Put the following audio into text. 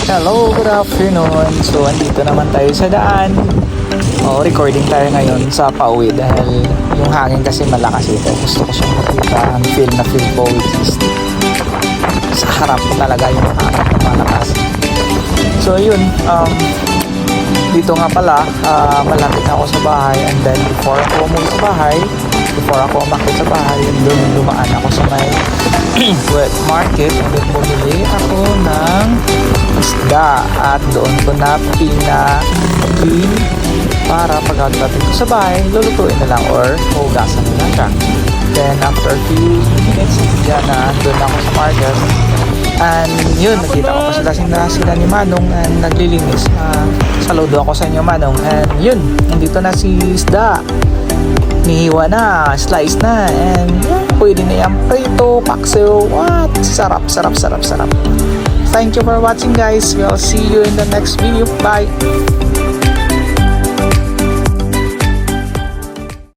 Hello, good afternoon. So, andito naman tayo sa daan. Recording tayo ngayon sa pauwi dahil yung hangin kasi malakas ito. Gusto ko siyang makita ang feel ko sa harap ko talaga yung hangin na malakas. So, yun. Dito nga pala, malapit na ako sa bahay, and then before ako umuwi sa bahay, before ako umakit sa bahay, doon dumaan ako sa may wet market, and then bumili ako ng isda at doon ko na pina-clean para pagkadating ko sa bahay, lulutuin na lang or hugasan na lang siya. Then after a few minutes, dyan na doon ako sa market. And yun, nakita ko pa sila ni Manong and naglilinis. Saludo ako sa inyo, Manong. And yun, nandito na si isda. Nihiwa na, slice na, and yun, pwede na yung prito, paksiw. What? Sarap. Thank you for watching, guys. We'll see you in the next video. Bye!